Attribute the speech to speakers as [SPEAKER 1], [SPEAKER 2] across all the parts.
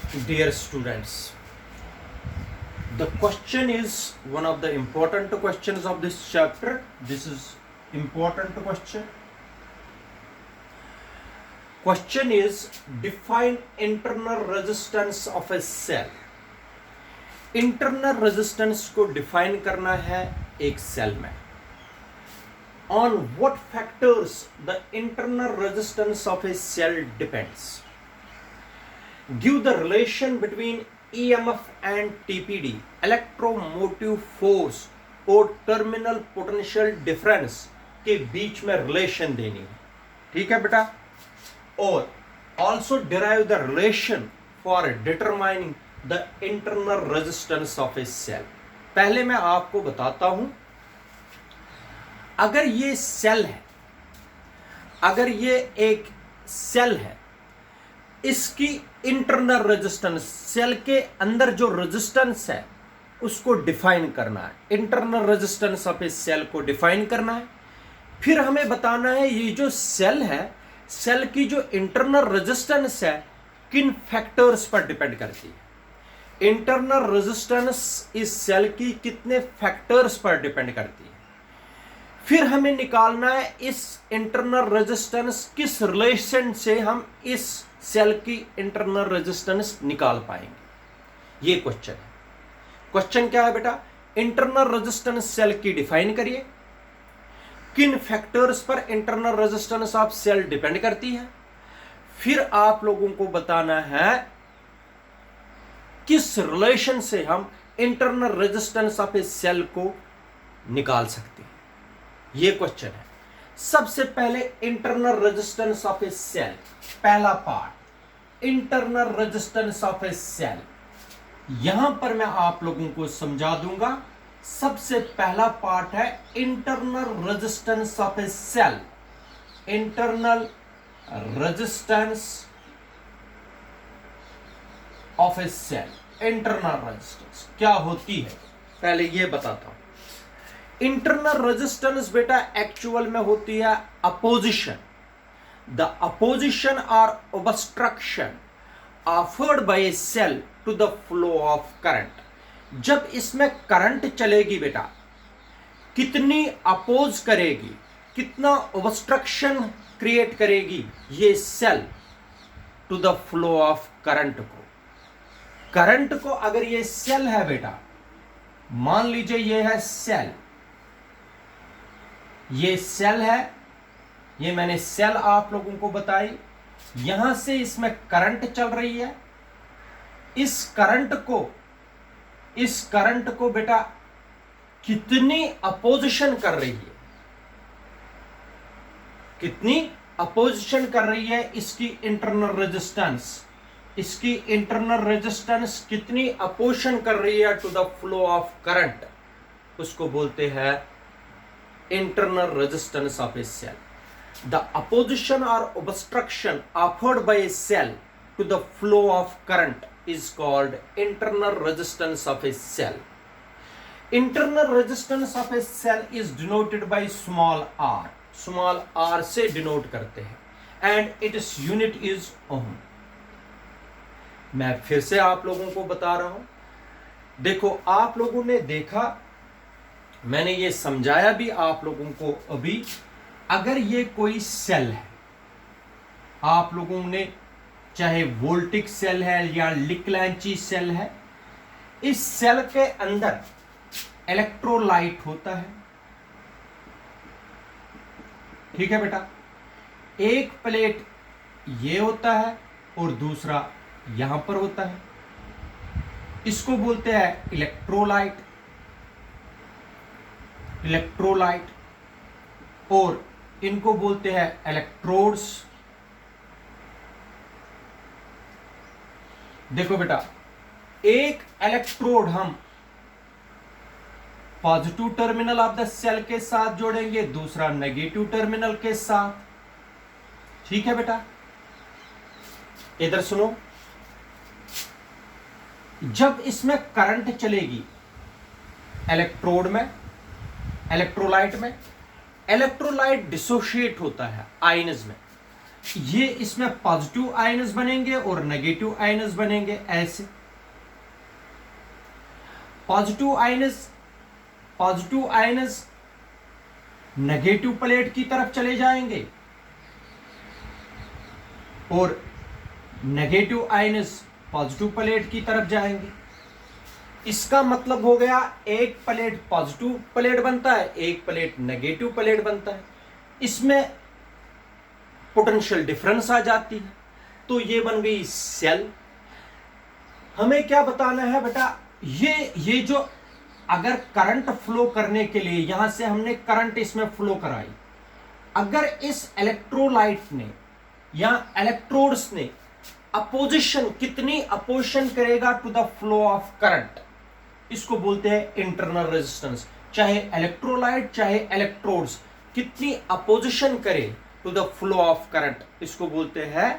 [SPEAKER 1] Dear students, the question is one of the important questions of this chapter. This is important question. Question is define internal resistance of a cell. Internal resistance को define करना है एक cell में. On what factors the internal resistance of a cell depends? Give the relation between EMF and TPD, electromotive force और terminal potential difference के बीच में relation देनी है. ठीक है बेटा. और also derive the relation for determining the internal resistance of a cell. पहले मैं आपको बताता हूं, अगर ये सेल है, अगर ये एक सेल है, इसकी इंटरनल रेजिस्टेंस, सेल के अंदर जो रेजिस्टेंस है उसको डिफाइन करना है. Internal resistance of a cell को डिफाइन करना है. फिर हमें बताना है ये जो सेल है, सेल की जो इंटरनल रेजिस्टेंस है किन फैक्टर्स पर डिपेंड करती है. इंटरनल रेजिस्टेंस इस सेल की कितने फैक्टर्स पर डिपेंड करती है. फिर हमें निकालना है इस इंटरनल रेजिस्टेंस किस रिलेशन से हम इस सेल की इंटरनल रेजिस्टेंस निकाल पाएंगे. ये क्वेश्चन है. क्वेश्चन क्या है बेटा? इंटरनल रेजिस्टेंस सेल की डिफाइन करिए. किन फैक्टर्स पर internal resistance of cell depend करती है. फिर आप लोगों को बताना है किस रिलेशन से हम internal resistance of a cell को निकाल सकते हैं. ये क्वेश्चन है. सबसे पहले internal resistance of a cell, पहला part internal resistance of a cell. यहां पर मैं आप लोगों को समझा दूंगा. सबसे पहला पार्ट है internal resistance of a cell. Internal resistance of a cell. Internal resistance क्या होती है पहले ये बताता हूं. इंटरनल रेजिस्टेंस बेटा एक्चुअल में होती है अपोजिशन, द अपोजिशन और obstruction offered by a cell to the flow of current. जब इसमें करंट चलेगी बेटा, कितनी अपोज करेगी, कितना ऑब्स्ट्रक्शन क्रिएट करेगी ये cell to the flow of current को. करंट को अगर ये सेल है बेटा, मान लीजिए ये है सेल, ये सेल है, ये मैंने सेल आप लोगों को बताई. यहां से इसमें करंट चल रही है. इस करंट को बेटा कितनी अपोजिशन कर रही है, कितनी अपोजिशन कर रही है इसकी इंटरनल रेजिस्टेंस, इसकी इंटरनल रेजिस्टेंस कितनी अपोजिशन कर रही है to the flow of current, उसको बोलते हैं internal resistance of a cell. The opposition or obstruction offered by a cell to the flow of current is called internal resistance of a cell. Internal resistance of a cell is denoted by small r. Small r से denote करते हैं and its unit is ohm. मैं फिर से आप लोगों को बता रहा हूं. देखो, आप लोगों ने देखा, मैंने ये समझाया भी आप लोगों को अभी. अगर ये कोई सेल है, आप लोगों ने चाहे वोल्टिक सेल है या लिकलांची सेल है, इस सेल के अंदर इलेक्ट्रोलाइट होता है. ठीक है बेटा. एक प्लेट ये होता है और दूसरा यहां पर होता है. इसको बोलते हैं इलेक्ट्रोलाइट. और इनको बोलते हैं इलेक्ट्रोड्स. देखो बेटा, एक इलेक्ट्रोड हम positive terminal of the cell के साथ जोड़ेंगे, दूसरा नेगेटिव टर्मिनल के साथ. ठीक है बेटा. इधर सुनो, जब इसमें करंट चलेगी इलेक्ट्रोड में, इलेक्ट्रोलाइट में, इलेक्ट्रोलाइट डिसोशिएट होता है आयन्स में. ये इसमें पॉजिटिव आयन्स बनेंगे और नेगेटिव आयन्स बनेंगे। ऐसे पॉजिटिव आयन्स नेगेटिव प्लेट की तरफ चले जाएंगे और नेगेटिव आयन्स पॉजिटिव प्लेट की तरफ जाएंगे। इसका मतलब हो गया एक प्लेट पॉजिटिव प्लेट बनता है, एक प्लेट नेगेटिव प्लेट बनता है। इसमें पोटेंशियल डिफरेंस आ जाती है। तो ये बन गई सेल। हमें क्या बताना है बेटा, ये जो अगर करंट फ्लो करने के लिए यहां से हमने करंट इसमें फ्लो कराई, अगर इस इलेक्ट्रोलाइट ने या इलेक्ट्रोड्स ने अपोजिशन कितनी अपोजिशन करेगा to the flow of current, इसको बोलते हैं इंटरनल रेजिस्टेंस। चाहे इलेक्ट्रोलाइट चाहे इलेक्ट्रोड्स कितनी अपोजिशन करे to the flow of current, इसको बोलते हैं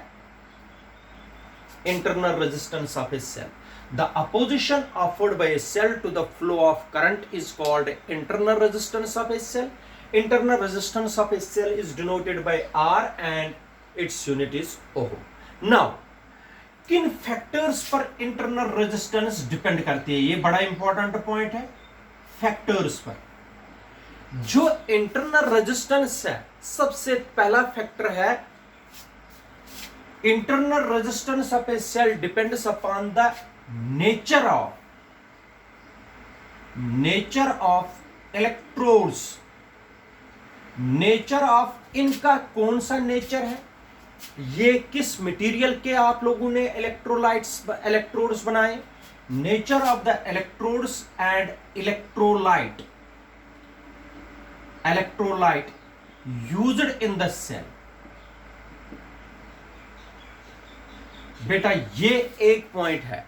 [SPEAKER 1] internal resistance of a cell. The opposition offered by a cell to the flow of current is called internal resistance of a cell. Internal resistance of a cell is denoted by R and its unit is ohm. Now, किन factors पर internal resistance depend करती है, ये बड़ा important point है। Factors पर जो internal resistance है, सबसे पहला फैक्टर है internal resistance of a cell depends upon the nature of electrodes. Nature of इनका कौन सा नेचर है, ये किस मटेरियल के आप लोगों ने इलेक्ट्रोड्स बनाए। Nature of the electrodes and electrolyte used in the cell. बेटा ये एक पॉइंट है,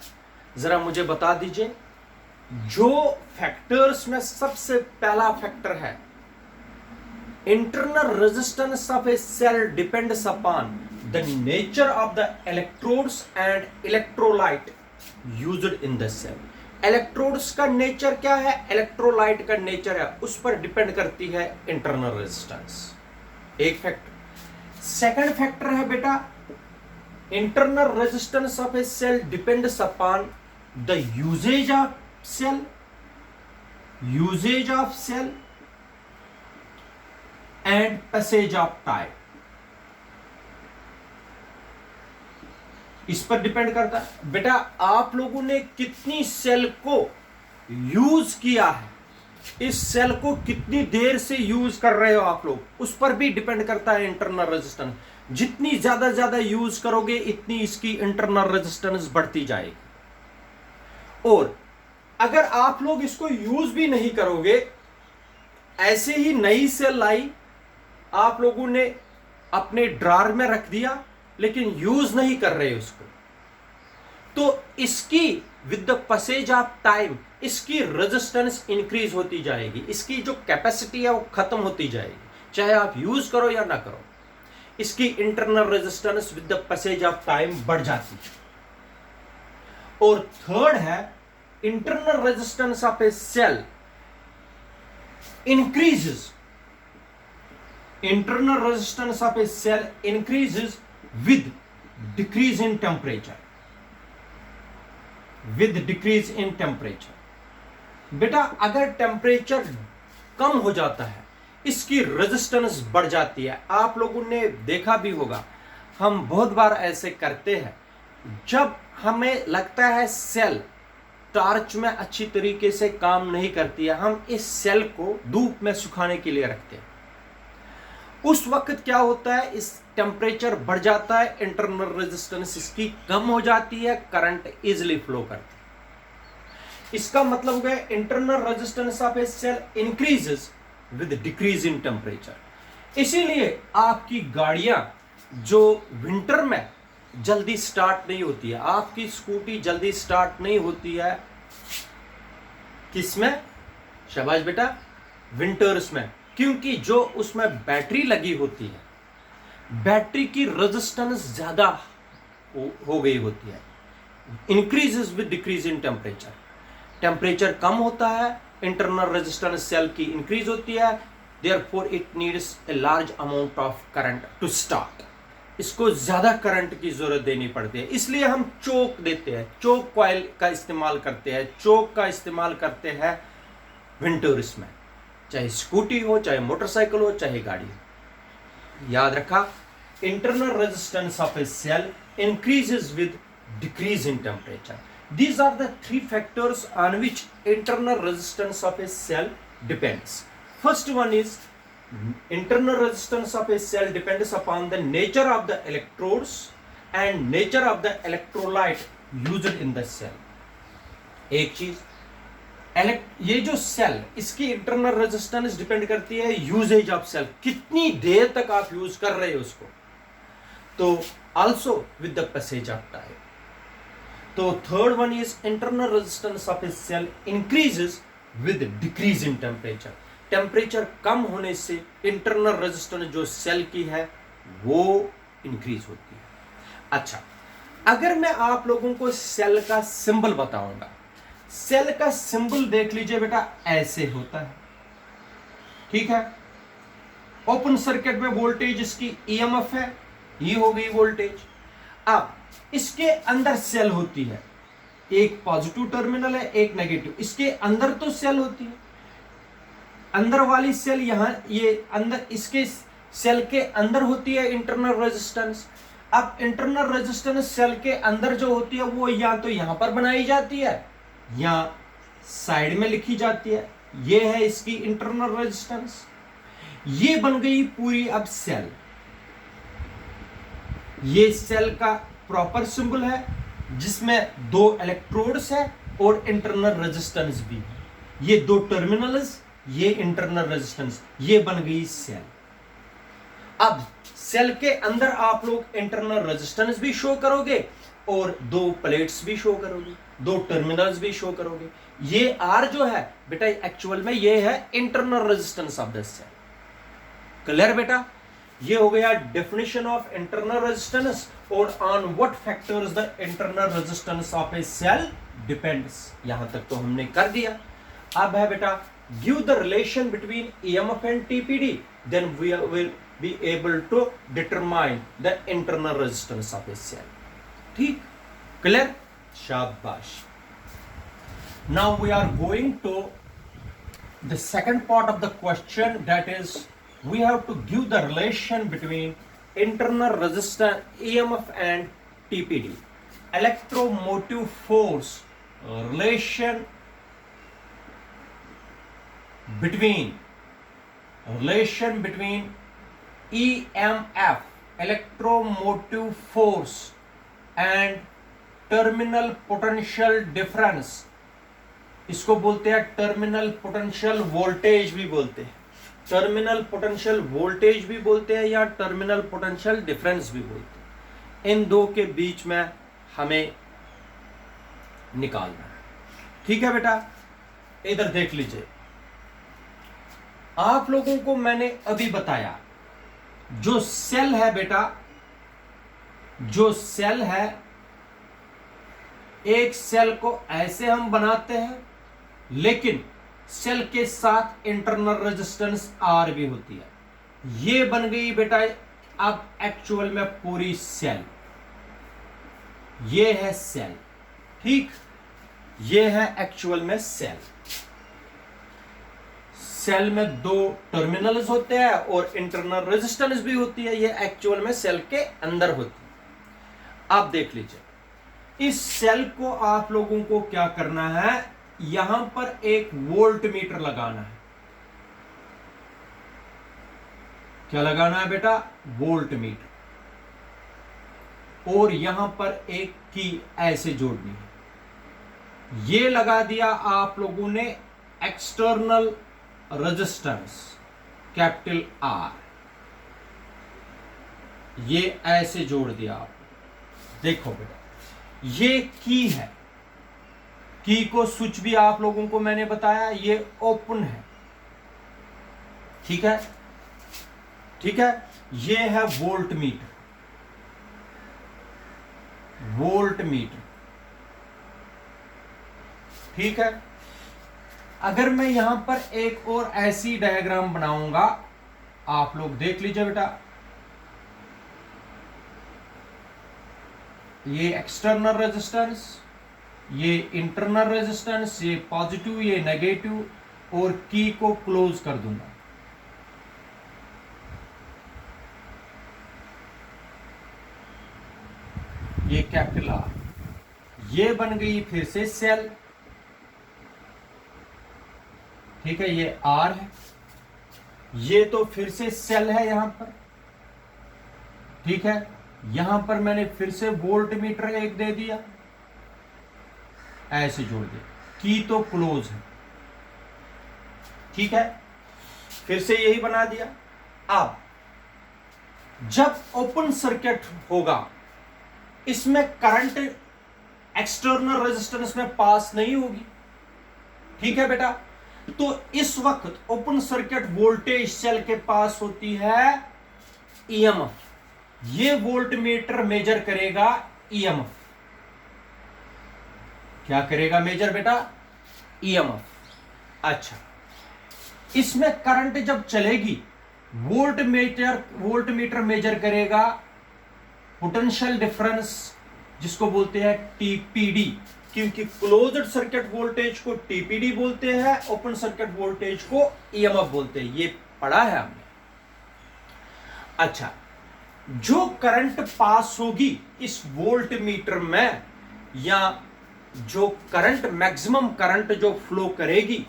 [SPEAKER 1] जरा मुझे बता दीजिए। जो फैक्टर्स में सबसे पहला फैक्टर है, internal resistance of a cell depends upon the nature of the electrodes and electrolyte used in the cell. Electrodes का नेचर क्या है, इलेक्ट्रोलाइट का नेचर है, उस पर डिपेंड करती है इंटरनल रेजिस्टेंस। एक फैक्टर। सेकंड फैक्टर है बेटा, internal resistance of a cell depends upon the usage of cell and passage of time। इस पर डिपेंड करता है बेटा आप लोगों ने कितनी सेल को यूज किया है, इस सेल को कितनी देर से यूज कर रहे हो आप लोग, उस पर भी डिपेंड करता है इंटरनल रेजिस्टेंस। जितनी ज्यादा यूज करोगे इतनी इसकी इंटरनल रेजिस्टेंस बढ़ती जाएगी। और अगर आप लोग इसको यूज भी नहीं करोगे, ऐसे ही नई सेल लाई आप लोगों ने अपने ड्रॉर में रख दिया लेकिन यूज नहीं कर रहे उसको, तो इसकी with the passage of time इसकी रेजिस्टेंस इंक्रीज होती जाएगी, इसकी जो कैपेसिटी है वो खत्म होती जाएगी, चाहे आप यूज करो या ना करो। इसकी internal resistance with the passage of time बढ़ जाती है। और थर्ड है internal resistance of a cell increases. Internal resistance of a cell increases with decrease in temperature. बेटा अगर टेम्परेचर कम हो जाता है इसकी रेजिस्टेंस बढ़ जाती है। आप लोगों ने देखा भी होगा, हम बहुत बार ऐसे करते हैं, जब हमें लगता है सेल टॉर्च में अच्छी तरीके से काम नहीं करती है, हम इस सेल को धूप में सुखाने के लिए रखते हैं। उस वक्त क्या होता है, इस टेम्परेचर बढ़ जाता है, इंटरनल रेजिस्टेंस इसकी कम हो जाती है, करंट इजिली फ्लो करती है। इसका मतलब हो गया internal resistance of a cell increases with decrease in temperature. इसीलिए आपकी गाड़ियां जो विंटर में जल्दी स्टार्ट नहीं होती है, आपकी स्कूटी जल्दी स्टार्ट नहीं होती है, किसमें? शाबाश बेटा, विंटर्स में। क्योंकि जो उसमें बैटरी लगी होती है, बैटरी की रेजिस्टेंस ज्यादा हो गई होती है। Increases with decrease in temperature. Temperature कम होता है, इंटरनल रेजिस्टेंस सेल की इंक्रीज होती है, therefore it needs a large amount of current to start. इसको ज्यादा करंट की जरूरत देनी पड़ती है, इसलिए हम चोक देते हैं, चोक कॉइल का इस्तेमाल करते हैं, चोक का इस्तेमाल करते हैं विंटर्स में, चाहे स्कूटी हो, चाहे मोटरसाइकिल हो, चाहे गाड़ी हो। याद रखा, internal resistance of a cell increases with decrease in temperature. These are the three factors on which internal resistance of a cell depends. First one is internal resistance of a cell depends upon the nature of the electrodes and nature of the electrolyte used in the cell. एक चीज, ये जो cell, इसकी internal resistance depend करती है usage of cell, कितनी देर तक आप यूज कर रहे हो उसको, तो also with the passage of time. तो third one is internal resistance of a cell increases with decrease in temperature. Temperature कम होने से इंटरनल रेजिस्टेंस जो सेल की है वो इंक्रीज होती है। अच्छा, अगर मैं आप लोगों को सेल का सिंबल बताऊंगा, सेल का सिंबल देख लीजिए बेटा, ऐसे होता है, ठीक है। ओपन सर्किट में वोल्टेज इसकी ईएमएफ है, ये हो गई वोल्टेज। अब इसके अंदर सेल होती है, एक पॉजिटिव टर्मिनल है, एक नेगेटिव, इसके अंदर तो सेल होती है, अंदर वाली सेल यहां, ये अंदर, इसके सेल के अंदर होती है इंटरनल रेजिस्टेंस। अब इंटरनल रेजिस्टेंस सेल के अंदर जो होती है वो या तो यहां पर बनाई जाती है या साइड में लिखी जाती है, ये है इसकी इंटरनल रेजिस्टेंस। ये बन गई पूरी अब सेल, ये सेल का प्रॉपर सिंबल है जिसमें दो इलेक्ट्रोड्स है और इंटरनल रेजिस्टेंस भी है, ये दो टर्मिनल्स, ये इंटरनल रेजिस्टेंस, ये बन गई सेल। अब सेल के अंदर आप लोग इंटरनल रेजिस्टेंस भी शो करोगे और दो प्लेट्स भी शो करोगे, दो टर्मिनल्स भी शो करोगे। ये आर जो है बेटा एक्चुअल में ये है internal resistance of the cell. Clear बेटा? ये हो गया डेफिनेशन ऑफ इंटरनल रेजिस्टेंस और on what factors the internal resistance of a cell depends. यहां तक तो हमने कर दिया। अब है बेटा, give the relation between EMF and TPD, then we will be able to determine the internal resistance of a cell. ठीक, क्लियर? शाबाश। Now we are going to the second part of the question, that is we have to give the relation between internal resistance EMF and TPD, electromotive force relation between EMF, electromotive force, and terminal potential difference। इसको बोलते हैं terminal potential voltage भी बोलते हैं, terminal potential voltage भी बोलते हैं या टर्मिनल पोटेंशियल डिफरेंस भी बोलते हैं। इन दो के बीच में हमें निकालना है। ठीक है बेटा, इधर देख लीजिए, आप लोगों को मैंने अभी बताया जो सेल है बेटा, जो सेल है, एक सेल को ऐसे हम बनाते हैं, लेकिन सेल के साथ इंटरनल रेजिस्टेंस आर भी होती है। ये बन गई बेटा अब एक्चुअल में पूरी सेल, ये है सेल। ठीक, ये है एक्चुअल में सेल। सेल में दो टर्मिनल्स होते हैं और इंटरनल रेजिस्टेंस भी होती है, ये एक्चुअल में सेल के अंदर होती है। आप देख लीजिए, इस सेल को आप लोगों को क्या करना है, यहां पर एक वोल्ट मीटर लगाना है। क्या लगाना है बेटा? Volt meter. और यहां पर एक की ऐसे जोड़नी है। ये लगा दिया आप लोगों ने एक्सटर्नल रेजिस्टेंस कैपिटल आर, ये ऐसे जोड़ दिया आप। देखो बेटा, ये की है, की को स्विच भी आप लोगों को मैंने बताया, ये ओपन है। ठीक है, ठीक है। ये है वोल्ट मीटर, वोल्ट मीटर। ठीक है, अगर मैं यहां पर एक और ऐसी डायग्राम बनाऊंगा, आप लोग देख लीजिए बेटा, ये एक्सटर्नल रेजिस्टेंस, ये इंटरनल रेजिस्टेंस, ये पॉजिटिव ये नेगेटिव, और की को क्लोज कर दूंगा। ये कैपिटल आर, ये बन गई फिर से सेल, ठीक है, ये आर है, ये तो फिर से सेल है यहां पर, ठीक है। यहां पर मैंने फिर से वोल्ट मीटर एक दे दिया, ऐसे जोड़ दिया, की तो क्लोज है, ठीक है, फिर से यही बना दिया। अब जब ओपन सर्किट होगा, इसमें करंट एक्सटर्नल रेजिस्टेंस में पास नहीं होगी, ठीक है बेटा। तो इस वक्त ओपन सर्किट वोल्टेज सेल के पास होती है ईएमएफ। ये वोल्ट मीटर मेजर करेगा ईएमएफ। क्या करेगा मेजर बेटा? ईएमएफ। अच्छा, इसमें करंट जब चलेगी, वोल्ट मीटर मेजर करेगा पोटेंशियल डिफरेंस, जिसको बोलते हैं टीपीडी, क्योंकि क्लोज्ड सर्किट वोल्टेज को टीपीडी बोलते हैं, ओपन सर्किट वोल्टेज को ईएमएफ बोलते हैं। ये पढ़ा है हमने। अच्छा, जो करंट पास होगी इस वोल्ट मीटर में, या जो करंट मैक्सिमम करंट जो फ्लो करेगी,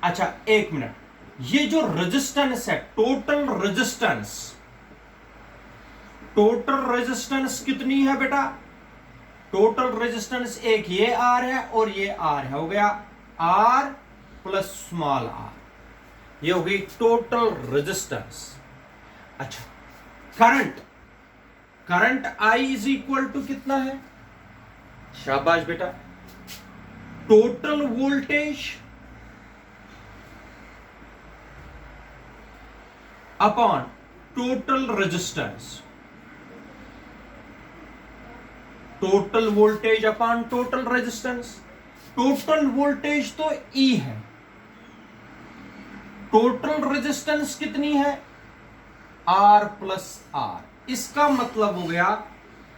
[SPEAKER 1] अच्छा एक मिनट, ये जो रेजिस्टेंस है, टोटल रेजिस्टेंस कितनी है बेटा? टोटल रेजिस्टेंस एक ये आर है और ये आर है, हो गया आर प्लस स्मॉल आर, ये हो गई टोटल रेजिस्टेंस। अच्छा, current I is equal to कितना है? शाबाश बेटा, total voltage upon total resistance, total voltage upon total resistance. Total voltage तो ई है, टोटल रेजिस्टेंस कितनी है? R plus R. इसका मतलब हो गया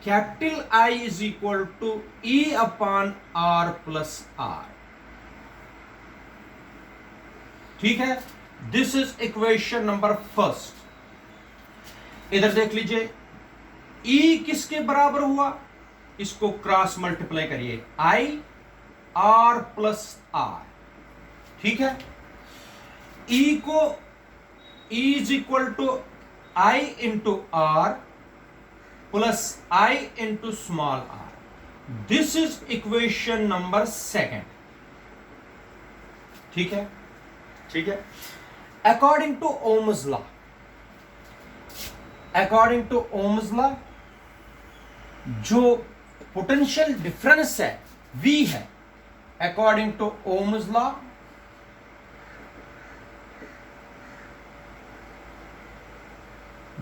[SPEAKER 1] capital I is equal to E upon R plus R, ठीक है। This is equation number first. इधर देख लीजिए, ई किसके बराबर हुआ? इसको क्रॉस मल्टीप्लाई करिए, आई आर प्लस आर, ठीक है। ई को E is equal to I into R plus I into small r. This is equation number second, ठीक है, ठीक है। अकॉर्डिंग टू ओम्स लॉ, जो पोटेंशियल डिफरेंस है V है, अकॉर्डिंग टू ओम्स लॉ,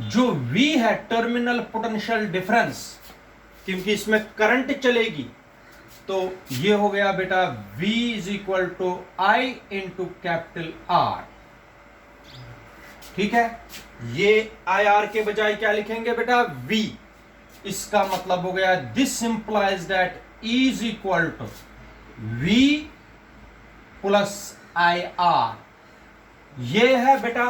[SPEAKER 1] जो V है टर्मिनल पोटेंशियल डिफरेंस, क्योंकि इसमें करंट चलेगी, तो ये हो गया बेटा V is equal to I into capital R, ठीक है। ये IR के बजाय क्या लिखेंगे बेटा? V। इसका मतलब हो गया this implies that E is equal to V plus IR। ये है बेटा,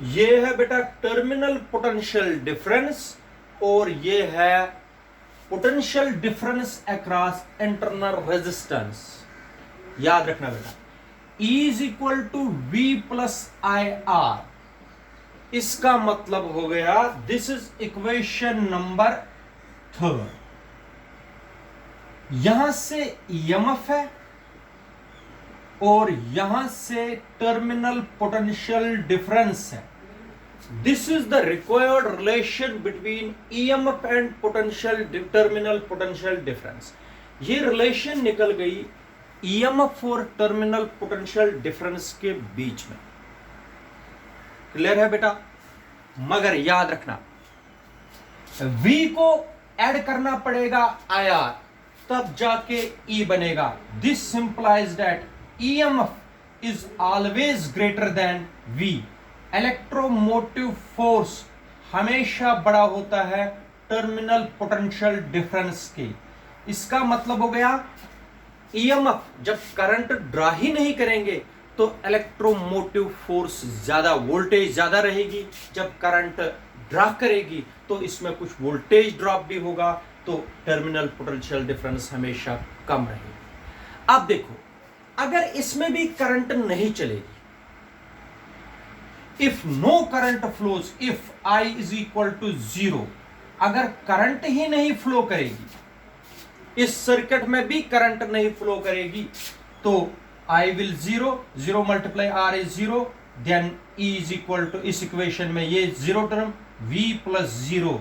[SPEAKER 1] ये है बेटा टर्मिनल पोटेंशियल डिफरेंस, और ये है potential difference across internal resistance. याद रखना बेटा, E is equal to V plus IR। इसका मतलब हो गया this is equation number third. यहां से EMF है और यहां से टर्मिनल पोटेंशियल डिफरेंस है। This is the required relation between EMF and potential terminal potential difference. ये रिलेशन निकल गई EMF और टर्मिनल पोटेंशियल डिफरेंस के बीच में। क्लियर है बेटा? मगर याद रखना, V को ऐड करना पड़ेगा IR, तब जाके E बनेगा। This simplifies that EMF is always greater than V। Electromotive force हमेशा बड़ा होता है टर्मिनल पोटेंशियल डिफरेंस के। इसका मतलब हो गया ईएमएफ जब करंट ड्रा ही नहीं करेंगे तो इलेक्ट्रोमोटिव फोर्स ज्यादा, वोल्टेज ज्यादा रहेगी। जब करंट ड्रा करेगी तो इसमें कुछ वोल्टेज ड्रॉप भी होगा, तो टर्मिनल पोटेंशियल डिफरेंस हमेशा कम रहेगी। अब देखो, अगर इसमें भी करंट नहीं चलेगी, if no current flows, if I is equal to 0, अगर करंट ही नहीं फ्लो करेगी, इस सर्किट में भी करंट नहीं फ्लो करेगी, तो I will 0 multiply R is 0, then E is equal to, इस इक्वेशन में ये 0 term v plus 0,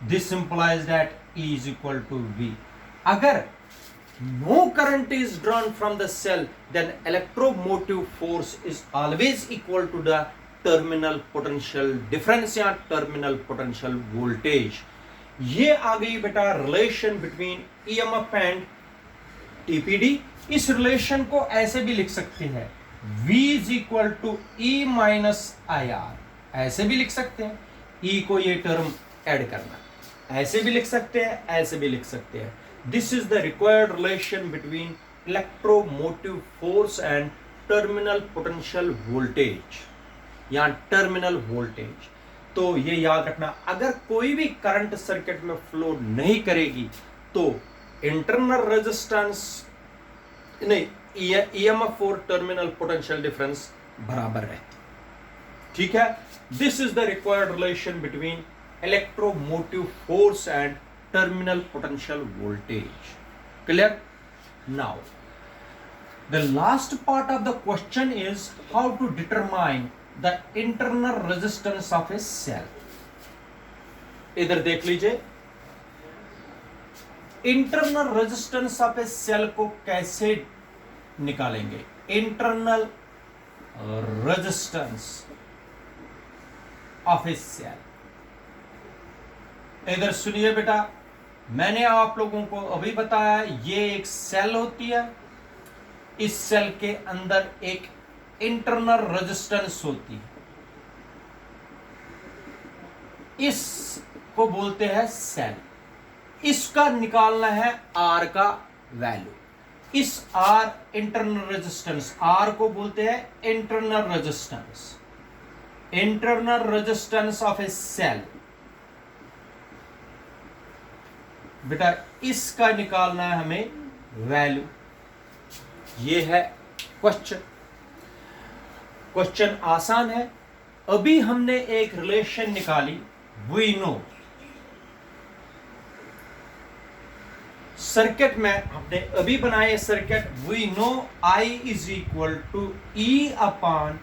[SPEAKER 1] this implies that E is equal to V. अगर no current is drawn from the cell, then electromotive force is always equal to the terminal potential difference या terminal potential voltage. ये आ गई बेटा relation between EMF and TPD। इस relation को ऐसे भी लिख सकते हैं, V is equal to E minus IR, ऐसे भी लिख सकते हैं। E को ये टर्म ऐड करना, ऐसे भी लिख सकते हैं, ऐसे भी लिख सकते हैं। This is the required relation between electromotive force and terminal potential voltage या टर्मिनल वोल्टेज। तो ये याद रखना, अगर कोई भी करंट सर्किट में फ्लो नहीं करेगी तो इंटरनल रेजिस्टेंस नहीं, ईएमएफ और टर्मिनल पोटेंशियल डिफरेंस बराबर रहती। ठीक है, this is the required relation between electromotive force and terminal potential voltage. Clear? Now the last part of the question is how to determine the internal resistance of a cell. इधर देख लीजिए, internal resistance of a cell को कैसे निकालेंगे। internal resistance of a cell, इधर सुनिए बेटा, मैंने आप लोगों को अभी बताया ये एक सेल होती है, इस सेल के अंदर एक इंटरनल रेजिस्टेंस होती है, इसको बोलते हैं सेल। इसका निकालना है आर का वैल्यू। इस आर इंटरनल रेजिस्टेंस, आर को बोलते हैं internal resistance, internal resistance of a cell. बेटा इसका निकालना है हमें वैल्यू। ये है क्वेश्चन। क्वेश्चन आसान है। अभी हमने एक रिलेशन निकाली, वी नो सर्किट में हमने अभी बनाए circuit, we know I is equal to E upon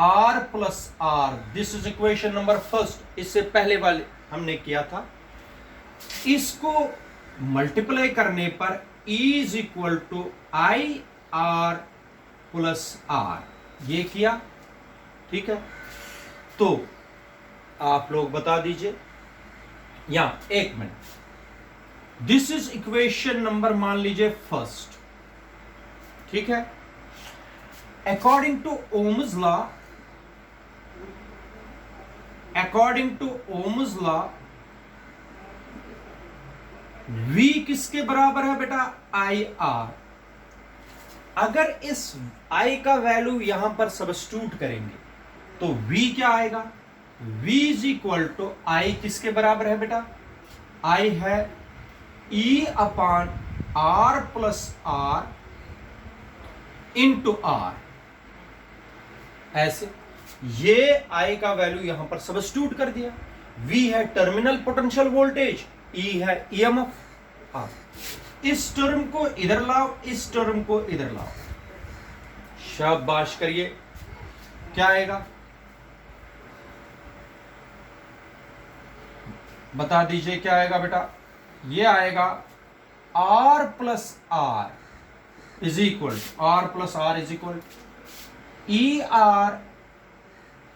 [SPEAKER 1] R plus R. This is equation number first. इससे पहले वाले हमने किया था। इसको मल्टीप्लाई करने पर E is equal to I R plus R, ये किया। ठीक है, तो आप लोग बता दीजिए, या एक minute, this is equation number मान लीजिए फर्स्ट। ठीक है, according to Ohm's law, according to Ohm's law V किसके बराबर है बेटा, आई आर। अगर इस I का वैल्यू यहां पर सब्स्टिट्यूट करेंगे तो V क्या आएगा, V is equal to I किसके बराबर है बेटा, I है E upon R plus R into R. ऐसे ये I का वैल्यू यहां पर सब्स्टिट्यूट कर दिया। V है टर्मिनल पोटेंशियल वोल्टेज, E है EMF। हाँ, इस टर्म को इधर लाओ, इस टर्म को इधर लाओ, शाबाश करिए। क्या आएगा बता दीजिए, क्या आएगा बेटा, ये आएगा R plus R is equal, R plus R is equal E R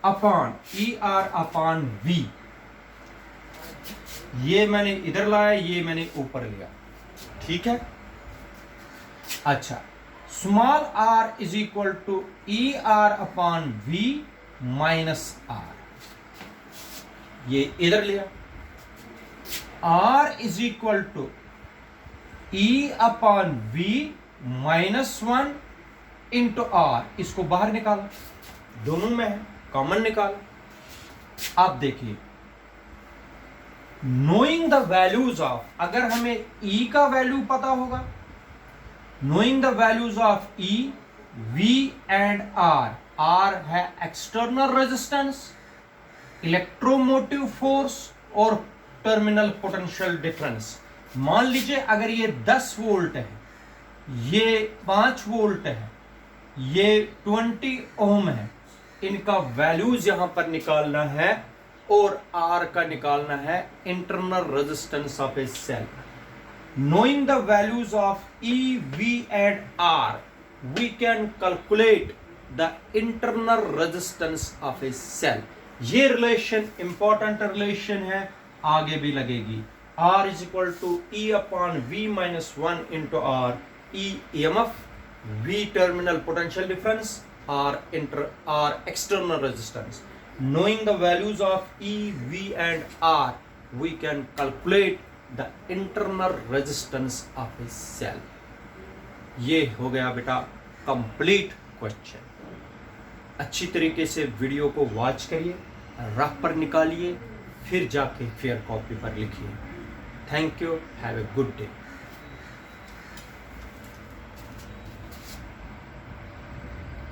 [SPEAKER 1] upon V। ये मैंने इधर लाया, ये मैंने ऊपर लिया। ठीक है, अच्छा, small r is equal to E R upon V minus R. ये इधर लिया, R is equal to E upon V -1 into R, इसको बाहर निकाला, दोनों में है, कॉमन निकाला। आप देखिए, नोइंग द वैल्यूज ऑफ, अगर हमें E का वैल्यू पता होगा, knowing the values of E, V and R है एक्सटर्नल रेजिस्टेंस, इलेक्ट्रोमोटिव फोर्स और टर्मिनल पोटेंशियल डिफरेंस। मान लीजिए अगर ये 10 वोल्ट है, ये 5 वोल्ट है, ये 20 ओम है, इनका वैल्यूज यहां पर निकालना है और R का निकालना है internal resistance of a cell. Knowing the values of E, V and R, we can calculate the internal resistance of a cell. ये रिलेशन इंपॉर्टेंट रिलेशन है, आगे भी लगेगी। R is equal to E upon V -1 into R, E EMF, V terminal potential difference, R external resistance. Knowing the values of E, V and R, we can calculate the internal resistance of a cell. ये हो गया बेटा complete question. अच्छी तरीके से video को watch करिए, rough पर निकालिए, फिर जाके फेयर कॉपी पर लिखिए। Thank you, have a good day.